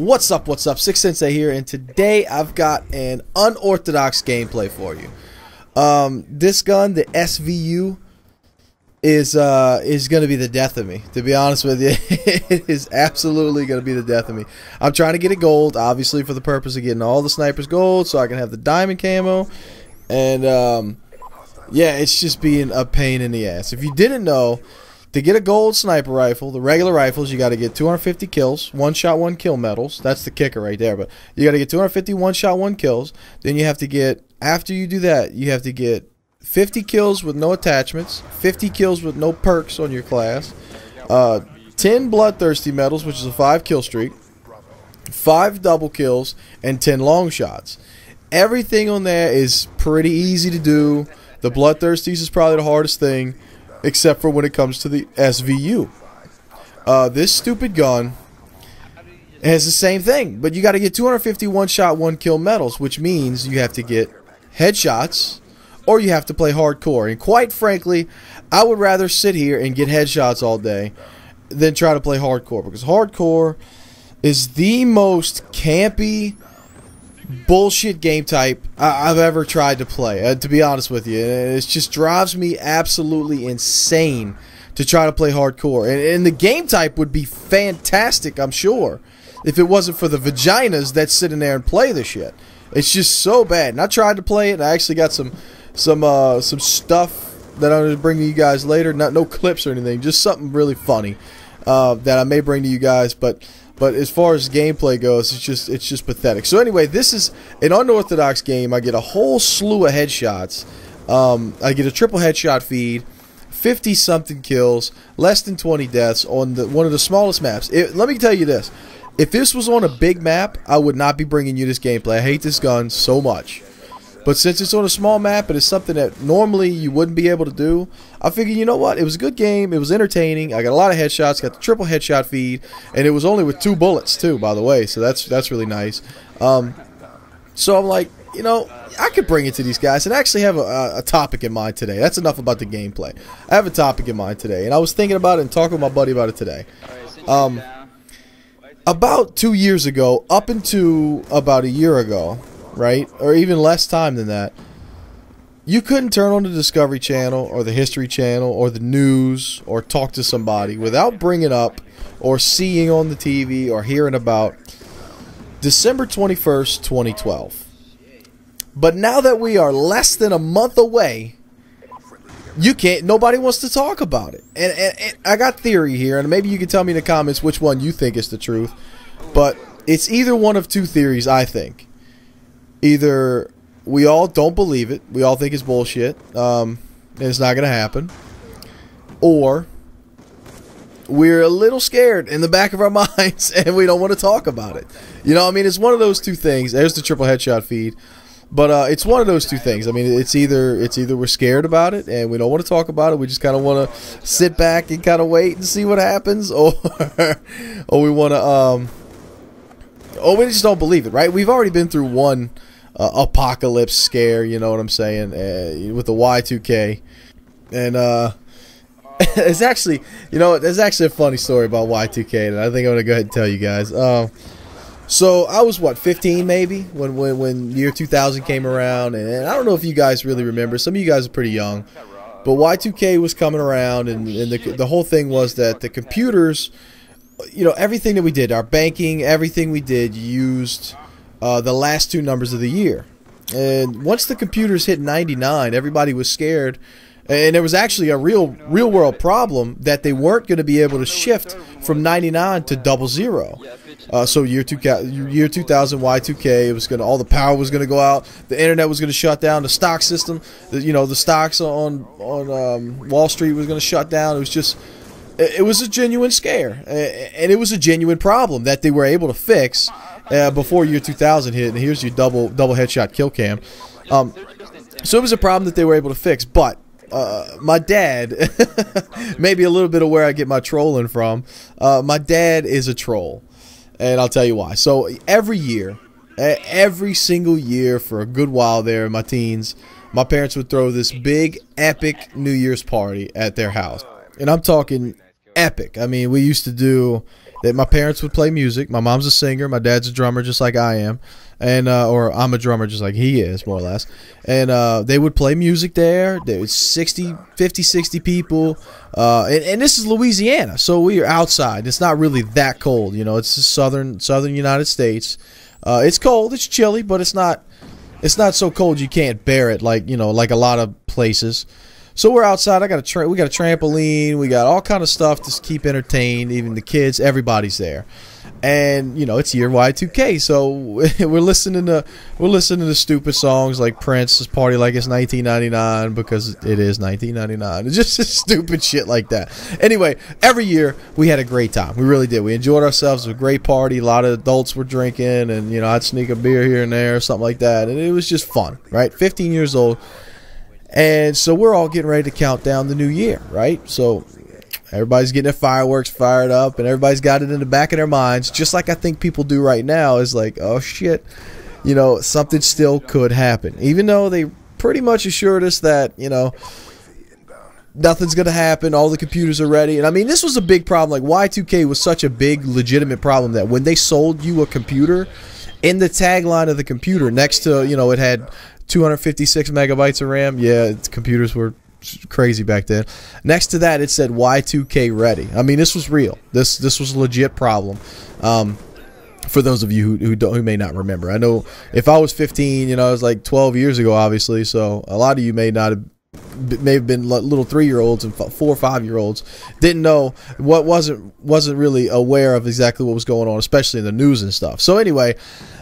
What's up, 6 Sensei here, and today I've got an unorthodox gameplay for you. This gun, the SVU, is going to be the death of me, to be honest with you. It is absolutely going to be the death of me. I'm trying to get it gold, obviously for the purpose of getting all the snipers gold, so I can have the diamond camo, and yeah, it's just being a pain in the ass. If you didn't know, to get a gold sniper rifle, the regular rifles, you got to get 250 kills, one shot, one kill medals. That's the kicker right there. But you got to get 250 one shot, one kills. Then you have to get, after you do that, you have to get 50 kills with no attachments, 50 kills with no perks on your class, 10 bloodthirsty medals, which is a 5 kill streak, 5 double kills, and 10 long shots. Everything on there is pretty easy to do. The bloodthirsties is probably the hardest thing, except for when it comes to the SVU. This stupid gun has the same thing, but you got to get 250 one-shot, one-kill medals, which means you have to get headshots, or you have to play hardcore. And quite frankly, I would rather sit here and get headshots all day than try to play hardcore, because hardcore is the most campy bullshit game type I've ever tried to play, to be honest with you. It just drives me absolutely insane to try to play hardcore. And the game type would be fantastic, I'm sure, if it wasn't for the vaginas that sit in there and play the shit. It's just so bad. And I tried to play it, and I actually got some stuff that I'm going to bring to you guys later. No clips or anything, just something really funny that I may bring to you guys. But as far as gameplay goes, it's just pathetic. So anyway, this is an unorthodox game. I get a whole slew of headshots. I get a triple headshot feed, 50-something kills, less than 20 deaths on one of the smallest maps. Let me tell you this. If this was on a big map, I would not be bringing you this gameplay. I hate this gun so much. But since it's on a small map and it's something that normally you wouldn't be able to do, I figured, you know what? It was a good game. It was entertaining. I got a lot of headshots. Got the triple headshot feed, and it was only with 2 bullets too, by the way. So that's really nice. So I'm like, you know, I could bring it to these guys and actually have a topic in mind today. That's enough about the gameplay. I have a topic in mind today, and I was thinking about it and talking with my buddy about it today. About 2 years ago, up into about a year ago, right, or even less time than that, you couldn't turn on the Discovery Channel or the History Channel or the news or talk to somebody without bringing up or seeing on the TV or hearing about December 21st, 2012. But now that we are less than a month away, nobody wants to talk about it. And I got theory here, and maybe you can tell me in the comments which one you think is the truth. But it's either one of two theories, I think. Either we all don't believe it, we all think it's bullshit, and it's not going to happen, or we're a little scared in the back of our minds and we don't want to talk about it. You know, I mean, it's one of those two things. There's the triple headshot feed, but it's one of those two things. I mean, it's either we're scared about it and we don't want to talk about it, we just kind of want to sit back and kind of wait and see what happens, or we want to or we just don't believe it, right? We've already been through one apocalypse scare, you know what I'm saying, with the Y2K, and it's actually, you know, there's actually a funny story about Y2K that I think I'm gonna go ahead and tell you guys. So I was what, 15 maybe when year 2000 came around, and I don't know if you guys really remember. Some of you guys are pretty young, but Y2K was coming around, and the whole thing was that the computers, you know, everything that we did, our banking, everything we did used the last 2 numbers of the year. And once the computers hit 99, everybody was scared, and there was actually a real world problem that they weren't going to be able to shift from 99 to 00. So year 2000 Y2K, it was going to, all the power was going to go out, the internet was going to shut down, the stock system, you know, the stocks on Wall Street was going to shut down. It was a genuine scare, and it was a genuine problem that they were able to fix before year 2000 hit. And here's your double headshot kill cam. So it was a problem that they were able to fix. But my dad, maybe a little bit of where I get my trolling from, my dad is a troll, and I'll tell you why. So every year, every single year for a good while there in my teens, my parents would throw this big epic New Year's party at their house, and I'm talking epic. I mean, we used to do that my parents would play music. My mom's a singer. My dad's a drummer, just like I am. And or I'm a drummer just like he is, more or less. And they would play music there. There was 50, 60 people. And this is Louisiana, so we are outside. It's not really that cold. You know, it's the southern United States. It's cold. It's chilly, but it's not so cold you can't bear it like, you know, like a lot of places. So we're outside. We got a trampoline. We got all kind of stuff to keep entertained. Even the kids, everybody's there. And you know, it's year Y2K, so we're listening to stupid songs like Prince's "Party Like It's 1999" because it is 1999. It's just stupid shit like that. Anyway, every year we had a great time. We really did. We enjoyed ourselves. It was a great party. A lot of adults were drinking, and you know, I'd sneak a beer here and there, or something like that, and it was just fun, right? 15 years old, and so we're all getting ready to count down the new year, right? So everybody's getting their fireworks fired up, and everybody's got it in the back of their minds, just like I think people do right now, is like, oh shit, you know, something still could happen. Even though they pretty much assured us that, you know, nothing's going to happen, all the computers are ready. And I mean, this was a big problem. Like, Y2K was such a big, legitimate problem that when they sold you a computer, in the tagline of the computer, next to, you know, it had 256 megabytes of RAM. Yeah, computers were crazy back then. Next to that, it said Y2K ready. I mean, this was real. This was a legit problem. For those of you who may not remember, I know if I was 15, you know, it was like 12 years ago, obviously. So a lot of you may have been little 3-year-olds and 4 or 5-year-olds, didn't know wasn't really aware of exactly what was going on, especially in the news and stuff. So anyway,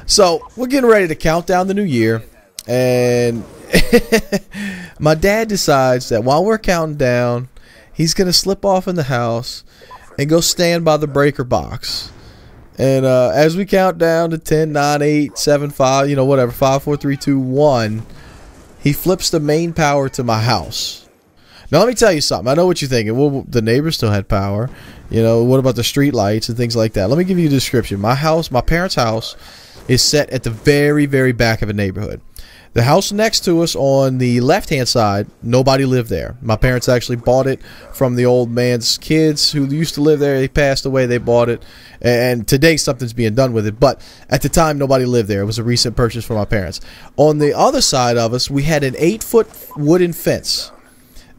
so we're getting ready to count down the new year, and my dad decides that while we're counting down, he's going to slip off in the house and go stand by the breaker box. And as we count down to 10, 9, 8, 7, 5, you know, whatever, 5, 4, 3, 2, 1, he flips the main power to my house. Now, let me tell you something. I know what you're thinking. Well, the neighbors still had power. You know, what about the street lights and things like that? Let me give you a description. My house, my parents' house, is set at the very, very back of a neighborhood. The house next to us on the left-hand side, nobody lived there. My parents actually bought it from the old man's kids who used to live there. They passed away. They bought it. And today something's being done with it. But at the time, nobody lived there. It was a recent purchase for my parents. On the other side of us, we had an 8-foot wooden fence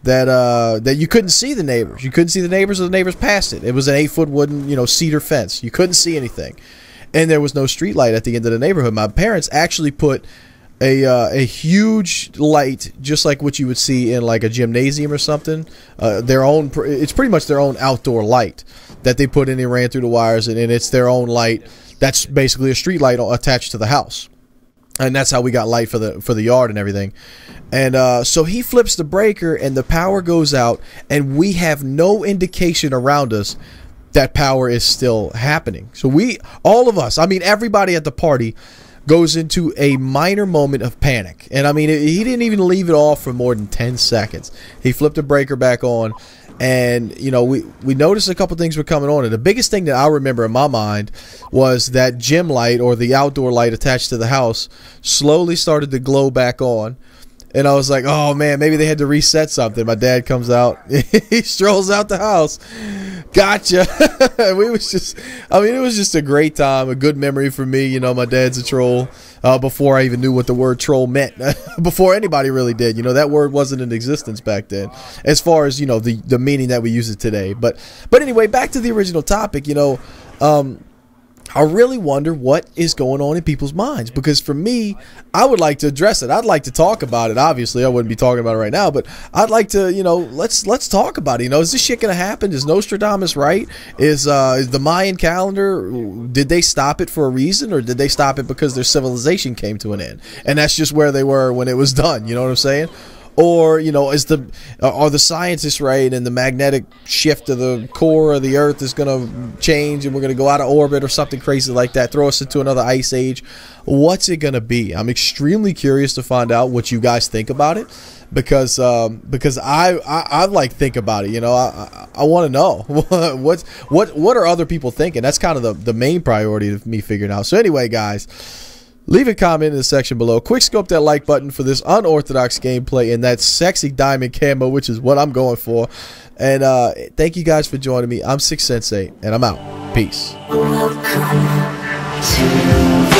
that you couldn't see the neighbors. You couldn't see the neighbors or the neighbors past it. It was an 8-foot wooden, you know, cedar fence. You couldn't see anything. And there was no street light at the end of the neighborhood. My parents actually put a huge light, just like what you would see in like a gymnasium or something. It's pretty much their own outdoor light that they put in and ran through the wires, and it's their own light. That's basically a street light attached to the house, and that's how we got light for the yard and everything. And so he flips the breaker, and the power goes out, and we have no indication around us that power is still happening. So all of us, I mean everybody at the party, goes into a minor moment of panic. And I mean, he didn't even leave it off for more than 10 seconds. He flipped the breaker back on, and you know, we noticed a couple things were coming on, and the biggest thing that I remember in my mind was that gym light, or the outdoor light attached to the house, slowly started to glow back on. And I was like, oh man, maybe they had to reset something. My dad comes out. He strolls out the house. Gotcha. It was just a great time, a good memory for me. You know, my dad's a troll. Before I even knew what the word troll meant. Before anybody really did. You know, that word wasn't in existence back then, as far as, you know, the meaning that we use it today. But anyway, back to the original topic, you know, I really wonder what is going on in people's minds, because for me, I would like to address it. I'd like to talk about it. Obviously, I wouldn't be talking about it right now, but I'd like to, you know, let's talk about it. You know, is this shit gonna happen? Is Nostradamus right? Is the Mayan calendar, did they stop it for a reason, or did they stop it because their civilization came to an end, and that's just where they were when it was done? You know what I'm saying? Or, you know, are the scientists right, and the magnetic shift of the core of the Earth is going to change, and we're going to go out of orbit or something crazy like that, throw us into another ice age? What's it going to be? I'm extremely curious to find out what you guys think about it, because I like think about it. You know, I want to know what are other people thinking. That's kind of the main priority of me figuring out. So anyway, guys, leave a comment in the section below. Quick scope that like button for this unorthodox gameplay and that sexy diamond camo, which is what I'm going for. And thank you guys for joining me. I'm Six Sensei, and I'm out. Peace. Welcome to